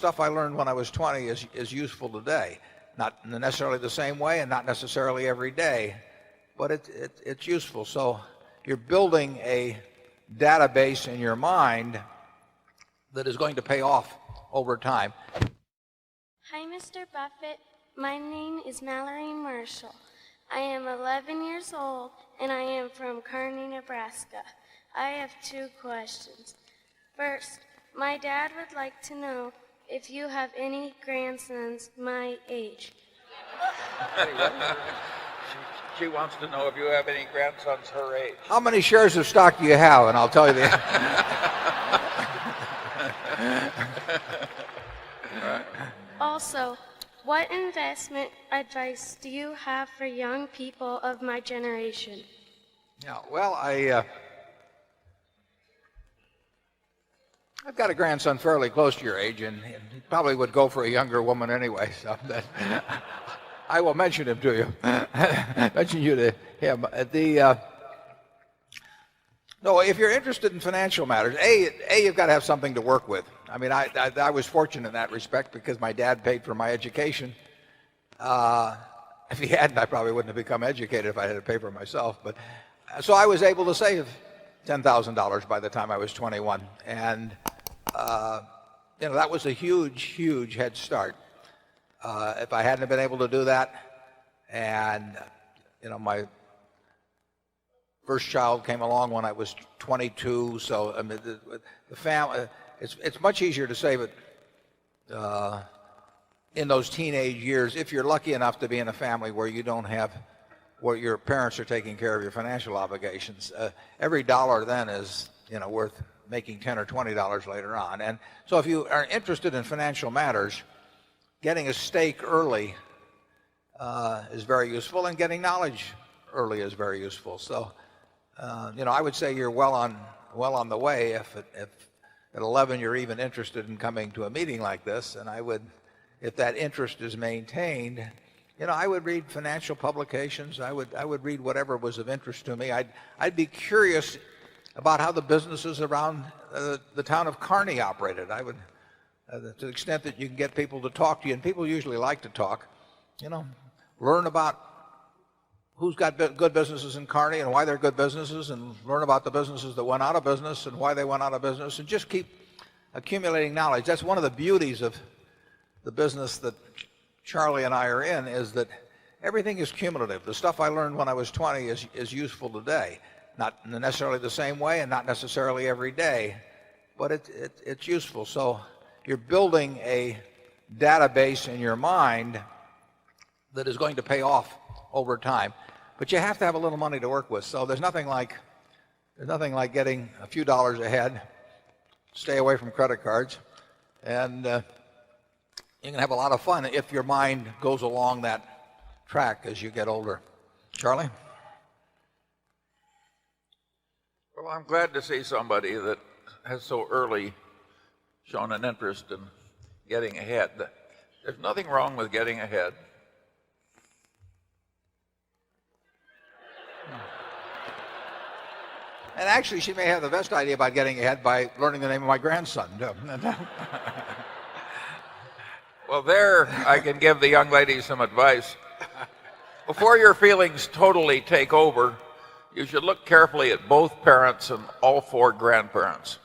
Stuff I learned when I was 20 is useful today. Not necessarily the same way and not necessarily every day, but it's useful. So you're building a database in your mind that is going to pay off over time. Hi, Mr. Buffett. My name is Mallory Marshall. I am 11 years old, and I am from Kearney, Nebraska. I have 2 questions. First, my dad would like to know if you have any grandsons my age. She wants to know if you have any grandsons her age. How many shares of stock do you have? And I'll tell you the Also, what investment advice do you have for young people of my generation? Yeah, well, I've got a grandson fairly close to your age, and he probably would go for a younger woman anyway. So I will mention him to you. Mention you to him. No, if you're interested in financial matters, you've got to have something to work with. I mean, I was fortunate in that respect because my dad paid for my education. If he hadn't, I probably wouldn't have become educated if I had to pay for it myself. But so I was able to save $10,000 by the time I was 21, and that was a huge head start. If I hadn't been able to do that, and my first child came along when I was 22, so I mean the family, it's much easier to save it in those teenage years if you're lucky enough to be in a family where you don't have where your parents are taking care of your financial obligations. Every dollar then is worth making $10 or $20 later on. And so if you are interested in financial matters, getting a stake early is very useful, and getting knowledge early is very useful. So I would say you're well on the way if at 11 you're even interested in coming to a meeting like this. And I would, if that interest is maintained, I would read financial publications. I would read whatever was of interest to me. I'd be curious about how the businesses around the town of Kearney operated. I would, to the extent that you can get people to talk to you, and people usually like to talk, learn about who's got good businesses in Kearney and why they're good businesses, and learn about the businesses that went out of business and why they went out of business, and just keep accumulating knowledge. That's one of the beauties of the business that Charlie and I are in, is that everything is cumulative. The stuff I learned when I was 20 is useful today. Not necessarily the same way and not necessarily every day, but it's useful. So you're building a database in your mind that is going to pay off over time. But you have to have a little money to work with. So there's nothing like getting a few dollars ahead, stay away from credit cards, and you can have a lot of fun if your mind goes along that track as you get older. Charlie? Well, I'm glad to see somebody that has so early shown an interest in getting ahead. There's nothing wrong with getting ahead. And actually, she may have the best idea about getting ahead by learning the name of my grandson. Well, there I can give the young lady some advice. Before your feelings totally take over, you should look carefully at both parents and all 4 grandparents.